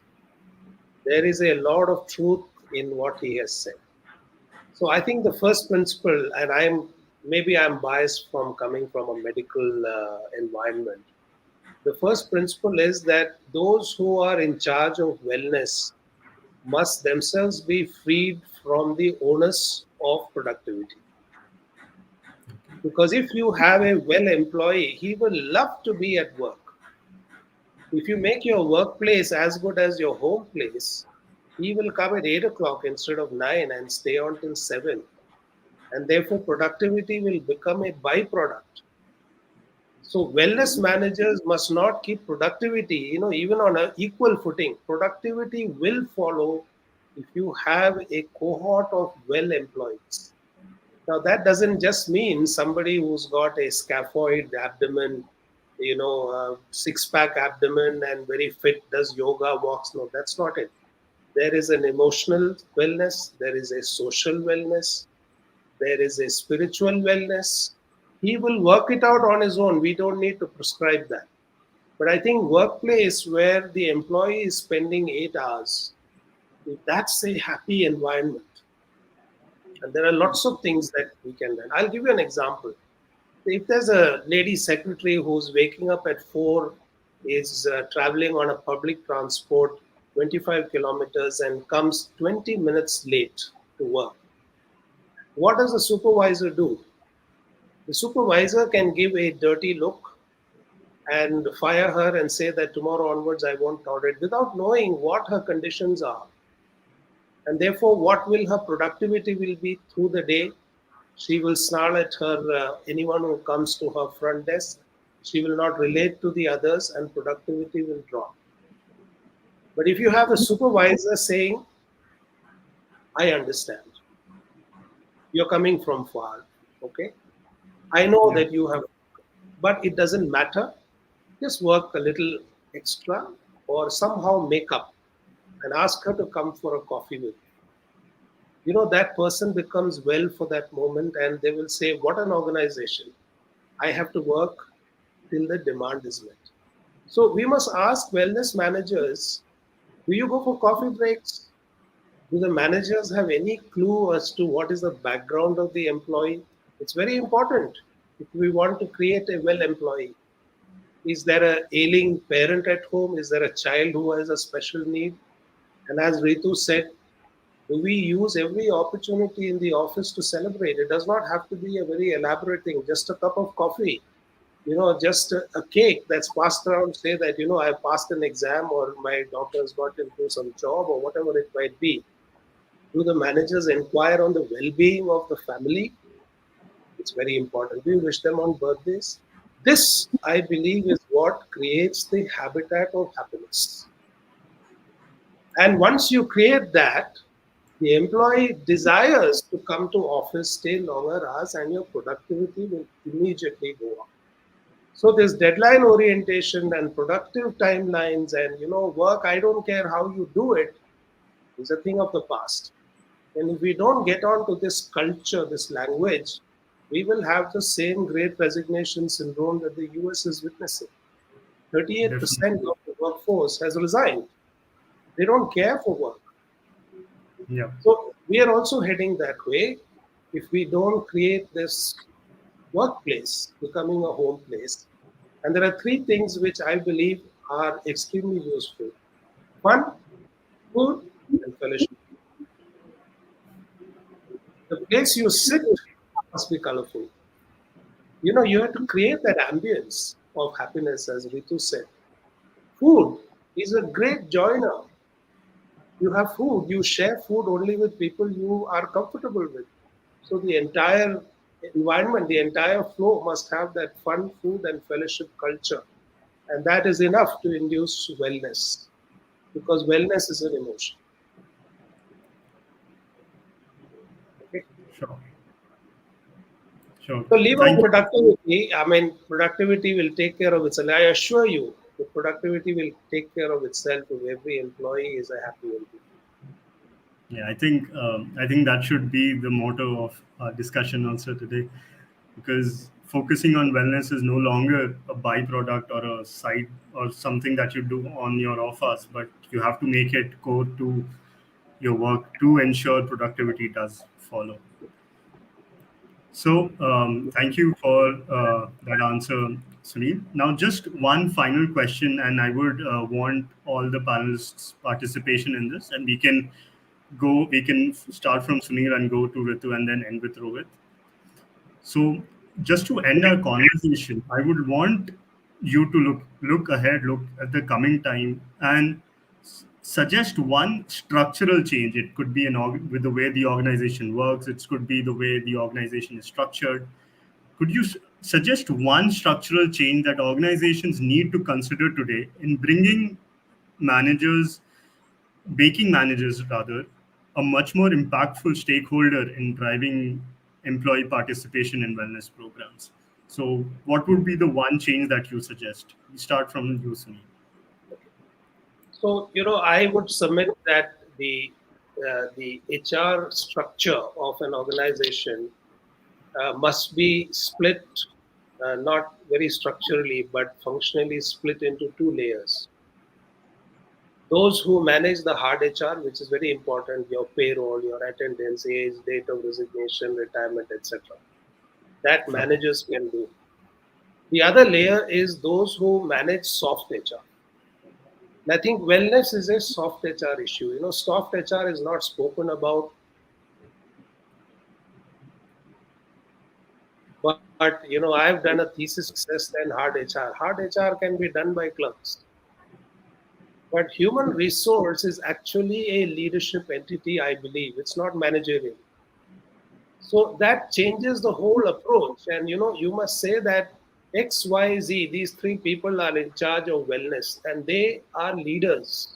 Speaker 4: There is a lot of truth in what he has said. So I think the first principle, and I'm biased from coming from a medical environment. The first principle is that those who are in charge of wellness must themselves be freed from the onus of productivity. Because if you have a well employee, he will love to be at work. If you make your workplace as good as your home place, he will come at 8 o'clock instead of 9 and stay on till 7. And therefore, productivity will become a byproduct. So, wellness managers must not keep productivity, even on an equal footing. Productivity will follow if you have a cohort of well employees. Now, that doesn't just mean somebody who's got a scaphoid abdomen, six pack abdomen and very fit, does yoga, walks. No, that's not it. There is an emotional wellness, there is a social wellness, there is a spiritual wellness. He will work it out on his own. We don't need to prescribe that. But I think workplace where the employee is spending 8 hours, if that's a happy environment. And there are lots of things that we can learn. I'll give you an example. If there's a lady secretary who's waking up at 4, is traveling on a public transport 25 kilometers and comes 20 minutes late to work, what does the supervisor do? The supervisor can give a dirty look and fire her and say that tomorrow onwards I won't tolerate, without knowing what her conditions are. And therefore, what will her productivity will be through the day. She will snarl at her anyone who comes to her front desk. She will not relate to the others, and productivity will drop. But if you have a supervisor saying, I understand, you're coming from far, okay? I know
Speaker 1: Yeah.
Speaker 4: that you have, but it doesn't matter. just work a little extra or somehow make up and ask her to come for a coffee with that person becomes well for that moment, and they will say, what an organization. I have to work till the demand is met. So we must ask wellness managers, do you go for coffee breaks? Do the managers have any clue as to what is the background of the employee? It's very important if we want to create a well employee. Is there a ailing parent at home? Is there a child who has a special need? And as Ritu said, do we use every opportunity in the office to celebrate? It does not have to be a very elaborate thing, just a cup of coffee, just a cake that's passed around, say that, I passed an exam or my daughter's got into some job or whatever it might be. Do the managers inquire on the well being of the family? It's very important. Do you wish them on birthdays? This, I believe, is what creates the habitat of happiness. And once you create that, the employee desires to come to office, stay longer hours, and your productivity will immediately go up. So this deadline orientation and productive timelines and work, I don't care how you do it, is a thing of the past. And if we don't get on to this culture, this language, we will have the same great resignation syndrome that the US is witnessing. 38%
Speaker 1: Definitely.
Speaker 4: of the workforce has resigned. They don't care for work.
Speaker 1: Yeah.
Speaker 4: So we are also heading that way if we don't create this workplace becoming a home place. And there are three things which I believe are extremely useful: fun, food, and fellowship. The place you sit must be colorful. You have to create that ambience of happiness, as Ritu said. Food is a great joiner. You have food, you share food only with people you are comfortable with. So the entire environment, the entire flow must have that fun, food, and fellowship culture. And that is enough to induce wellness, because wellness is an emotion. Okay?
Speaker 1: Sure. Sure.
Speaker 4: So leave out
Speaker 1: Thank you.
Speaker 4: productivity. I mean, productivity will take care of itself. I assure you, the productivity will take care of itself if every employee is a happy employee.
Speaker 1: Yeah, I think that should be the motto of our discussion also today, because focusing on wellness is no longer a byproduct or a side or something that you do on your off hours, but you have to make it core to your work to ensure productivity does follow. So, thank you for that answer, Sunil. Now, just one final question, and I would want all the panelists' participation in this, and we can start from Sunil and go to Ritu and then end with Rohit. So, just to end our conversation, I would want you to look ahead, look at the coming time, and suggest one structural change. It could be with the way the organization works. It could be the way the organization is structured. Could you suggest one structural change that organizations need to consider today in bringing managers, making managers rather, a much more impactful stakeholder in driving employee participation in wellness programs? So, what would be the one change that you suggest? We start from you, Sunil.
Speaker 4: So, I would submit that the HR structure of an organization must be split, not very structurally, but functionally split into two layers. Those who manage the hard HR, which is very important, your payroll, your attendance, age, date of resignation, retirement, etc. That
Speaker 1: Sure.
Speaker 4: managers can do. The other layer is those who manage soft HR. And I think wellness is a soft HR issue. Soft HR is not spoken about, but I've done a thesis success than hard HR. Hard HR can be done by clerks. But human resource is actually a leadership entity, I believe. It's not managerial. So that changes the whole approach. And you must say that X, Y, Z, these three people are in charge of wellness and they are leaders.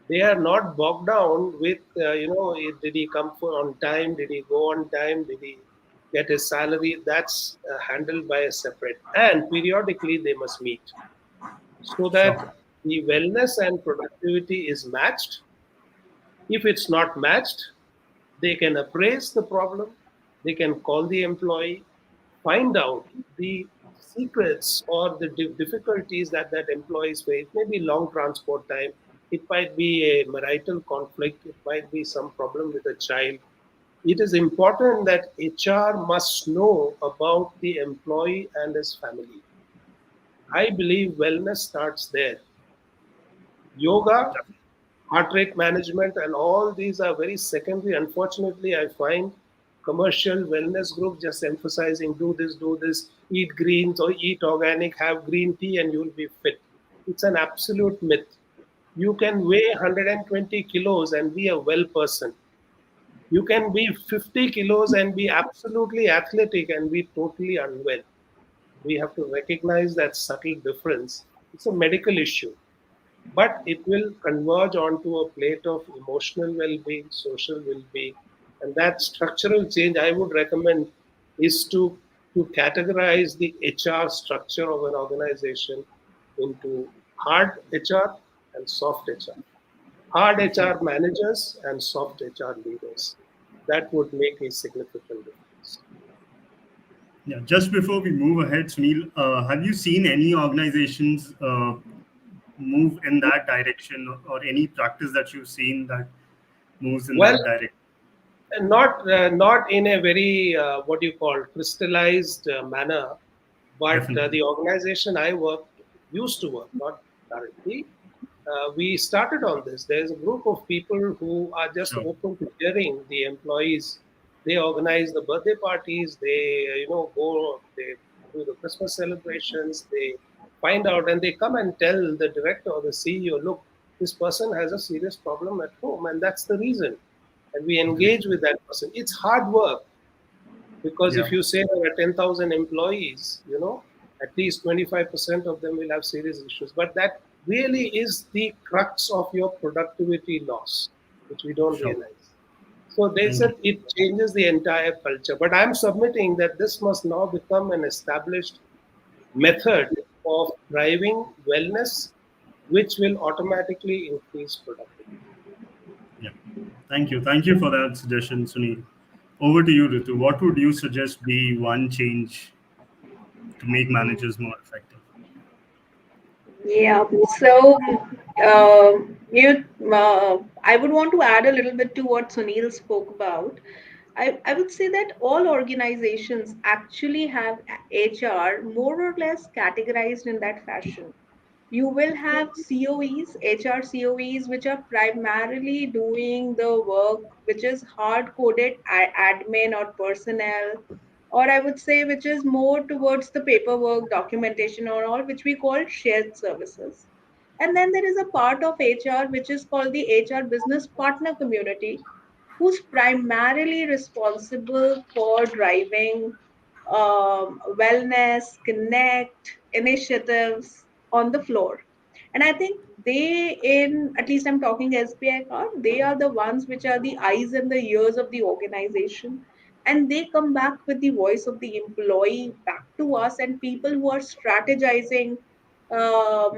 Speaker 4: They are not bogged down with, did he come on time? Did he go on time? Did he get his salary? That's handled by a separate. And periodically they must meet. so that
Speaker 1: Sure.
Speaker 4: the wellness and productivity is matched. If it's not matched, they can appraise the problem, they can call the employee, find out the secrets or the difficulties that that employees face. Maybe long transport time, it might be a marital conflict, it might be some problem with a child. It is important that HR must know about the employee and his family. I believe wellness starts there. Yoga, heart rate management, and all these are very secondary. Unfortunately, I find commercial wellness group just emphasizing do this, eat greens or eat organic, have green tea, and you'll be fit. It's an absolute myth. You can weigh 120 kilos and be a well person. You can be 50 kilos and be absolutely athletic and be totally unwell. We have to recognize that subtle difference. It's a medical issue, but it will converge onto a plate of emotional well-being, social well-being, and that structural change I would recommend is to categorize the HR structure of an organization into hard HR and soft HR. Hard HR managers and soft HR leaders. That would make a significant difference.
Speaker 1: Yeah. Just before we move ahead, Sunil, have you seen any organizations move in that direction, or any practice that you've seen that moves in
Speaker 4: Well,
Speaker 1: that direction?
Speaker 4: not in a very what you call crystallized manner, but
Speaker 1: Definitely.
Speaker 4: the organization I worked used to work, not currently. We started on this. There's a group of people who are just
Speaker 1: Sure.
Speaker 4: open to hearing the employees. They organize the birthday parties. They go. They do the Christmas celebrations. They find out and they come and tell the director or the CEO, look, this person has a serious problem at home, and that's the reason. And we
Speaker 1: Great.
Speaker 4: engage with that person. It's hard work because
Speaker 1: Yeah.
Speaker 4: if you say there are 10,000 employees, at least 25% of them will have serious issues. But that really is the crux of your productivity loss, which we don't
Speaker 1: Sure.
Speaker 4: realize. So they
Speaker 1: Indeed.
Speaker 4: said it changes the entire culture. But I'm submitting that this must now become an established method of driving wellness, which will automatically increase productivity.
Speaker 1: Yeah. Thank you. Thank you for that suggestion, Sunil. Over to you, Ritu. What would you suggest be one change to make managers more effective?
Speaker 2: Yeah. So, uh, I would want to add a little bit to what Sunil spoke about. I would say that all organizations actually have HR more or less categorized in that fashion. You will have COEs, HR COEs, which are primarily doing the work which is hard coded admin or personnel, or I would say which is more towards the paperwork, documentation, or all which we call shared services. And then there is a part of HR which is called the HR business partner community, who's primarily responsible for driving wellness, connect initiatives on the floor. And I think they, in at least I'm talking SBI card, they are the ones which are the eyes and the ears of the organization. And they come back with the voice of the employee back to us, and people who are strategizing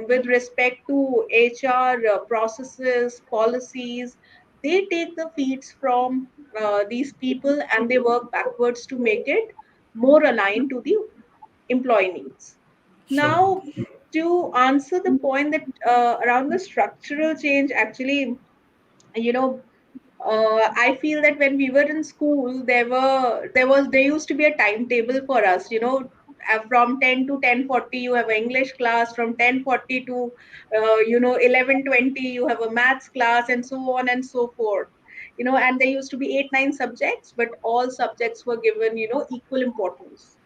Speaker 2: with respect to HR processes, policies. They take the feeds from these people and they work backwards to make it more aligned to the employee needs.
Speaker 1: Sure.
Speaker 2: Now, to answer the point that around the structural change, actually, you know, I feel that when we were in school, there used to be a timetable for us. From 10 to 10:40, you have an English class. From 10:40 to 11:20, you have a maths class, and so on and so forth. And there used to be 8, 9 subjects, but all subjects were given equal importance.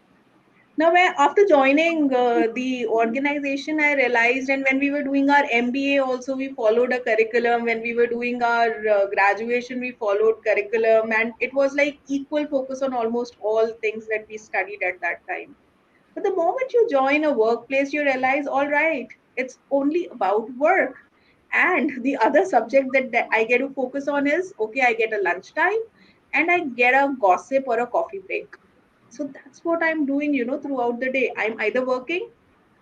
Speaker 2: Now, after joining the organization, I realized, and when we were doing our MBA, also we followed a curriculum. When we were doing our graduation, we followed curriculum, and it was like equal focus on almost all things that we studied at that time. But the moment you join a workplace, you realize, all right, it's only about work. And the other subject that I get to focus on is okay, I get a lunchtime and I get a gossip or a coffee break. So that's what I'm doing throughout the day. I'm either working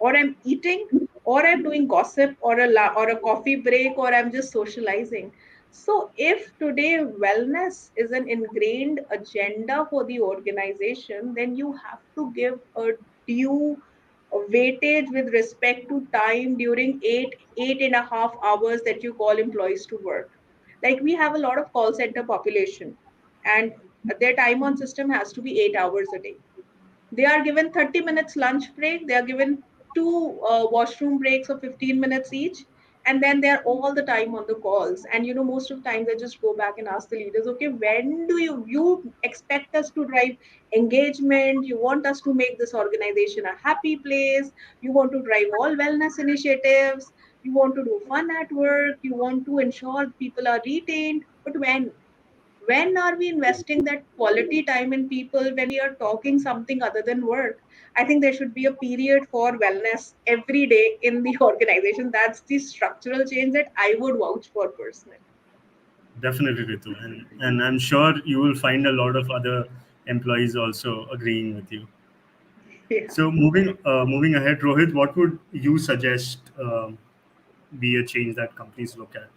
Speaker 2: or I'm eating or I'm doing gossip or or a coffee break, or I'm just socializing. So if today wellness is an ingrained agenda for the organization, then you have to give a due weightage with respect to time during 8.5 hours that you call employees to work. Like we have a lot of call center population, and their time on system has to be 8 hours a day. They are given 30 minutes lunch break. They are given two washroom breaks of 15 minutes each. And then they're all the time on the calls. And most of the times I just go back and ask the leaders, okay, when do you expect us to drive engagement? You want us to make this organization a happy place. You want to drive all wellness initiatives. You want to do fun at work. You want to ensure people are retained. But when are we investing that quality time in people when we are talking something other than work? I think there should be a period for wellness every day in the organization. That's the structural change that I would vouch for personally.
Speaker 1: Definitely, Ritu, and I'm sure you will find a lot of other employees also agreeing with you.
Speaker 2: Yeah.
Speaker 1: So moving ahead, Rohit, what would you suggest be a change that companies look at?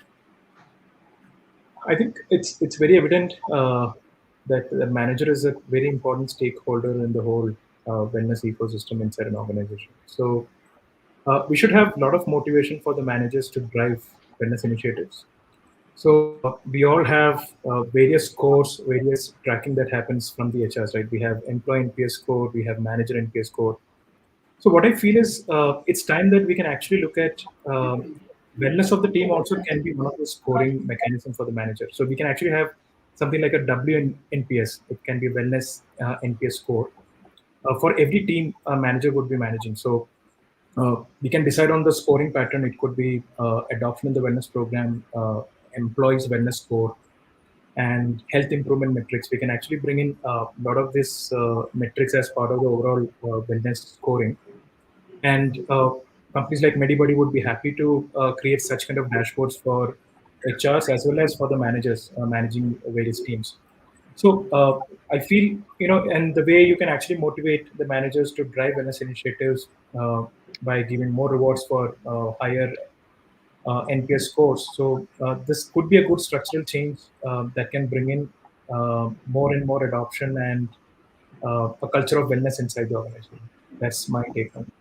Speaker 3: I think it's very evident that the manager is a very important stakeholder in the whole wellness ecosystem inside an organization. So we should have a lot of motivation for the managers to drive wellness initiatives. So we all have various scores, various tracking that happens from the HRs, right? We have employee NPS score, we have manager NPS score. So what I feel is it's time that we can actually look at wellness of the team also can be one of the scoring mechanism for the manager. So we can actually have something like a WNPS. It can be a wellness NPS score for every team a manager would be managing. So we can decide on the scoring pattern. It could be adoption in the wellness program, employees wellness score, and health improvement metrics. We can actually bring in a lot of these metrics as part of the overall wellness scoring. And companies like Medibuddy would be happy to create such kind of dashboards for HRs as well as for the managers managing various teams. So I feel, and the way you can actually motivate the managers to drive wellness initiatives by giving more rewards for higher NPS scores. So this could be a good structural change that can bring in more and more adoption and a culture of wellness inside the organization. That's my take on it.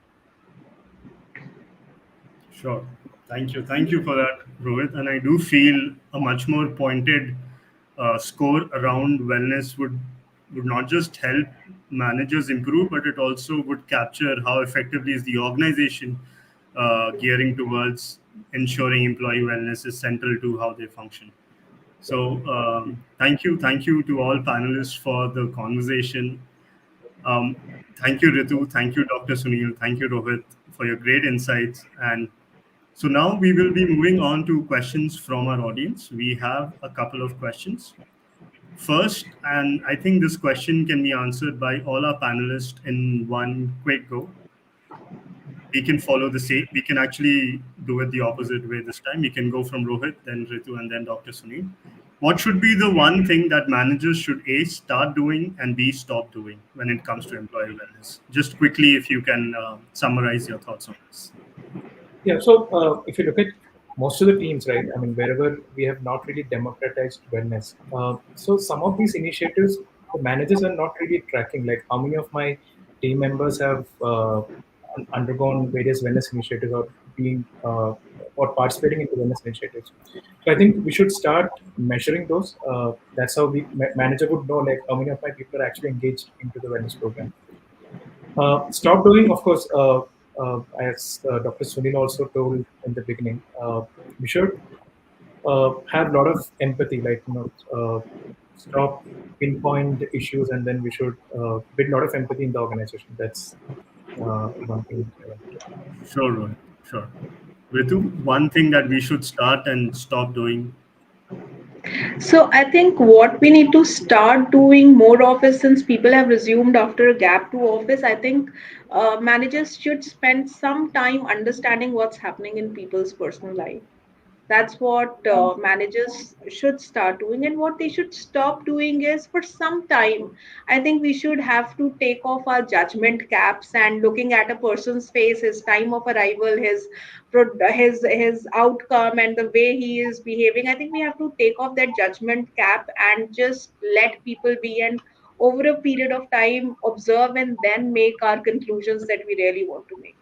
Speaker 1: Sure. Thank you. Thank you for that, Rohit. And I do feel a much more pointed score around wellness would not just help managers improve, but it also would capture how effectively is the organization gearing towards ensuring employee wellness is central to how they function. So thank you to all panelists for the conversation. Um, Thank you, Ritu. Thank you, Dr. Sunil. Thank you, Rohit, for your great insights. And so now we will be moving on to questions from our audience. We have a couple of questions. First, and I think this question can be answered by all our panelists in one quick go. We can follow the same. We can actually do it the opposite way this time. We can go from Rohit, then Ritu, and then Dr. Sunil. What should be the one thing that managers should A, start doing, and B, stop doing when it comes to employee wellness? Just quickly, if you can summarize your thoughts on this.
Speaker 3: Yeah, so if you look at most of the teams, right, I mean, wherever we have not really democratized wellness, so some of these initiatives, the managers are not really tracking, like how many of my team members have undergone various wellness initiatives or being or participating in the wellness initiatives. So I think we should start measuring those. That's how we manager would know like how many of my people are actually engaged into the wellness program. Stop doing, of course, as Dr. Sunil also told in the beginning, we should have a lot of empathy, like, stop pinpoint the issues, and then we should build a lot of empathy in the organization. That's one thing.
Speaker 1: Sure, Rohit. Sure. Ritu, one thing that we should start and stop doing.
Speaker 2: So I think what we need to start doing more of is, since people have resumed after a gap to office, I think managers should spend some time understanding what's happening in people's personal life. That's what managers should start doing. And what they should stop doing is, for some time, I think we should have to take off our judgment caps and looking at a person's face, his time of arrival, his outcome, and the way he is behaving. I think we have to take off that judgment cap and just let people be, and over a period of time observe and then make our conclusions that we really want to make.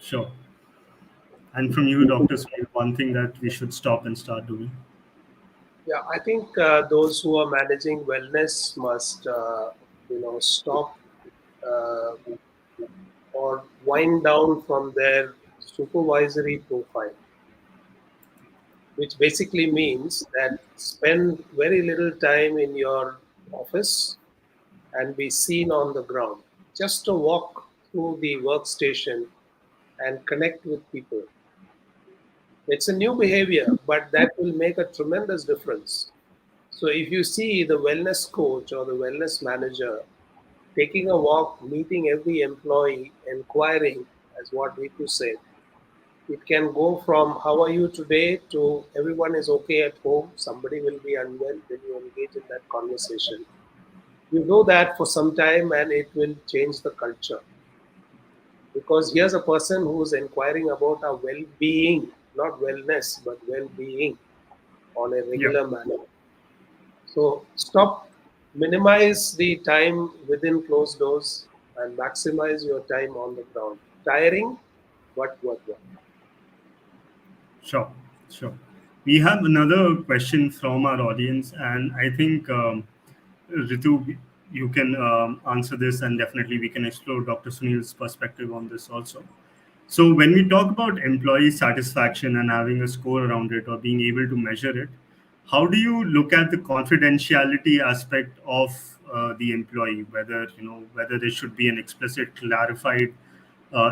Speaker 1: Sure. And from you, Dr. Sunil, one thing that we should stop and start doing.
Speaker 4: Yeah, I think those who are managing wellness must, stop uh, or wind down from their supervisory profile, which basically means that spend very little time in your office and be seen on the ground. Just to walk through the workstation and connect with people. It's a new behavior, but that will make a tremendous difference. So if you see the wellness coach or the wellness manager taking a walk, meeting every employee, inquiring, as what Ritu said, it can go from how are you today to everyone is okay at home, somebody will be unwell, then you engage in that conversation. You do that for some time and it will change the culture. Because here's a person who's inquiring about our well being, not wellness, but well being on a
Speaker 1: Yeah,
Speaker 4: regular manner. So stop, minimize the time within closed doors and maximize your time on the ground. Tiring, but worthwhile.
Speaker 1: sure, sure. We have another question from our audience, and I think Ritu, you can answer this, and definitely we can explore Dr. Sunil's perspective on this also. So, when we talk about employee satisfaction and having a score around it or being able to measure it, how do you look at the confidentiality aspect of the employee? Whether there should be an explicit, clarified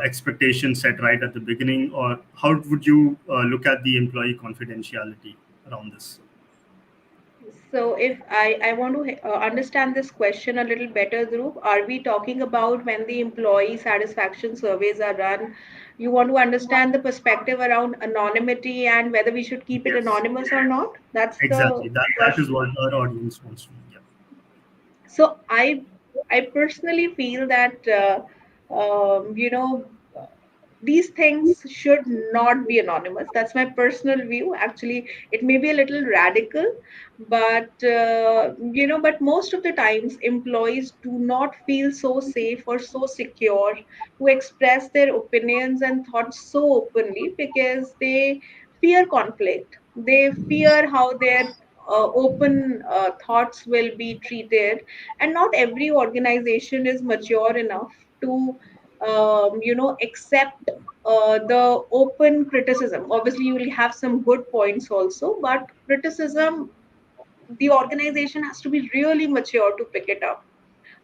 Speaker 1: expectation set right at the beginning, or how would you look at the employee confidentiality around this?
Speaker 2: So, if I want to understand this question a little better, Dhruv, are we talking about when the employee satisfaction surveys are run? You want to understand the perspective around anonymity and whether we should keep it
Speaker 1: Yes,
Speaker 2: anonymous or not? That's
Speaker 1: exactly.
Speaker 2: the
Speaker 1: That is
Speaker 2: question.
Speaker 1: what our audience wants to know. Yeah.
Speaker 2: So, I personally feel that these things should not be anonymous. That's my personal view. Actually, it may be a little radical, but but most of the times employees do not feel so safe or so secure to express their opinions and thoughts so openly because they fear conflict. They fear how their open thoughts will be treated, and not every organization is mature enough to accept the open criticism. Obviously, you will have some good points also, but criticism, the organization has to be really mature to pick it up.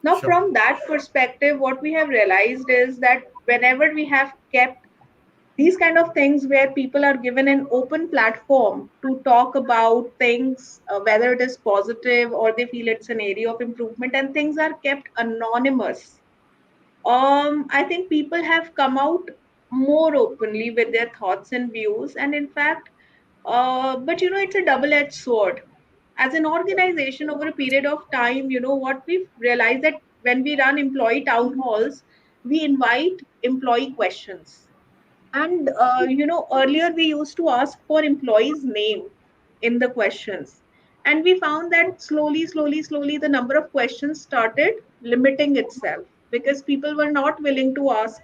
Speaker 2: Now,
Speaker 1: Sure.
Speaker 2: from that perspective, what we have realized is that whenever we have kept these kind of things where people are given an open platform to talk about things, whether it is positive or they feel it's an area of improvement, and things are kept anonymous, I think people have come out more openly with their thoughts and views. And in fact, but it's a double-edged sword. As an organization, over a period of time, what we've realized that when we run employee town halls, we invite employee questions. And earlier we used to ask for employees' name in the questions. And we found that slowly, the number of questions started limiting itself because people were not willing to ask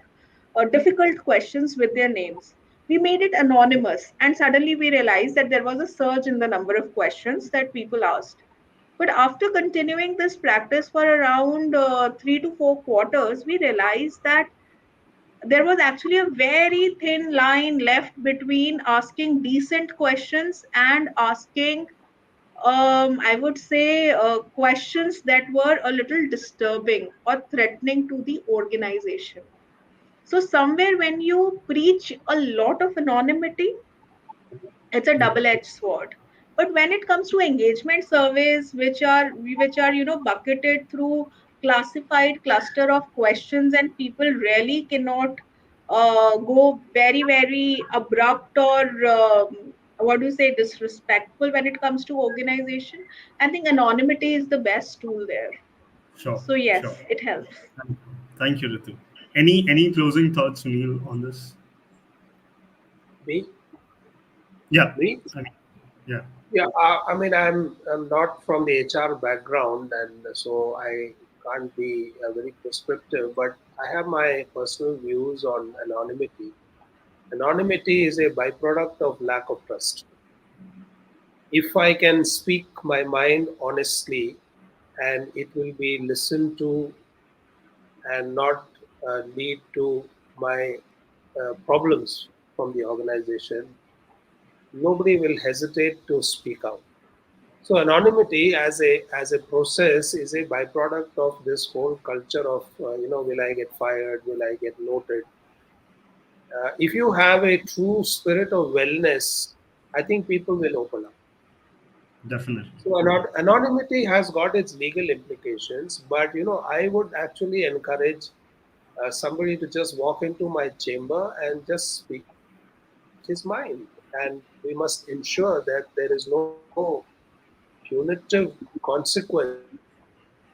Speaker 2: difficult questions with their names. We made it anonymous, and suddenly we realized that there was a surge in the number of questions that people asked. But after continuing this practice for around 3 to 4 quarters, we realized that there was actually a very thin line left between asking decent questions and asking, I would say, questions that were a little disturbing or threatening to the organization. So, somewhere when you preach a lot of anonymity, it's a
Speaker 1: Yeah.
Speaker 2: double edged sword. But when it comes to engagement surveys, which are bucketed through classified cluster of questions, and people really cannot go very, very abrupt or what do you say, disrespectful when it comes to organization. I think anonymity is the best tool there.
Speaker 1: Sure,
Speaker 2: So
Speaker 1: sure.
Speaker 2: yes, it helps.
Speaker 1: Thank you, Ritu. Any closing thoughts, Sunil, on this?
Speaker 4: Me?
Speaker 1: Yeah.
Speaker 4: Me?
Speaker 1: I mean, yeah.
Speaker 4: Yeah, I mean, I'm not from the HR background, and so I can't be very prescriptive. But I have my personal views on anonymity. Anonymity is a byproduct of lack of trust. If I can speak my mind honestly, and it will be listened to and not lead to my problems from the organization, nobody will hesitate to speak out. So anonymity as a process is a byproduct of this whole culture of will I get fired, will I get noted. If you have a true spirit of wellness, I think people will open up.
Speaker 1: Definitely.
Speaker 4: So anonymity has got its legal implications, but I would actually encourage somebody to just walk into my chamber and just speak his mind, and we must ensure that there is no punitive consequence for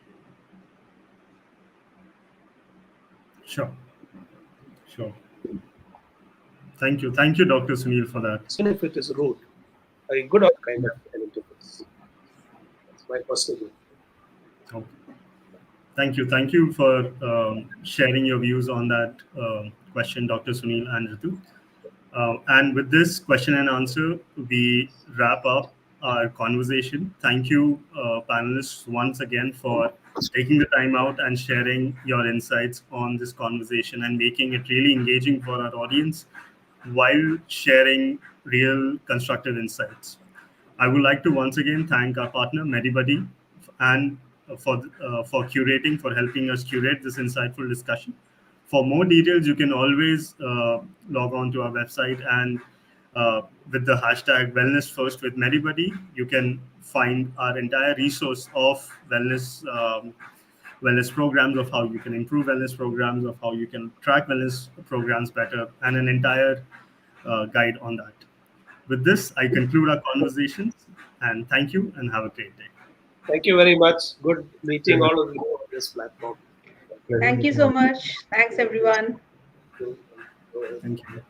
Speaker 4: speaking out.
Speaker 1: Sure. Sure. Thank you, Dr. Sunil, for that.
Speaker 4: Even if it is rude, a good or kind of an interface. That's my personal view.
Speaker 1: Okay. Thank you for sharing your views on that question, Dr. Sunil and Ritu. And with this question and answer, we wrap up our conversation. Thank you, panelists, once again for taking the time out and sharing your insights on this conversation and making it really engaging for our audience while sharing real constructive insights. I would like to once again thank our partner, MediBuddy, and for curating, for helping us curate this insightful discussion. For more details, you can always log on to our website and with the hashtag Wellness First with MediBuddy, you can find our entire resource of wellness programs, of how you can improve wellness programs, of how you can track wellness programs better, and an entire guide on that. With this, I conclude our conversations and thank you and have a great day.
Speaker 4: Thank you very much. Good meeting
Speaker 3: Pleasure,
Speaker 4: all of you on this platform.
Speaker 3: pleasure
Speaker 2: Thank you
Speaker 3: meeting
Speaker 2: so
Speaker 3: all.
Speaker 2: much. Thanks, everyone.
Speaker 4: Thank you.
Speaker 1: Thank you.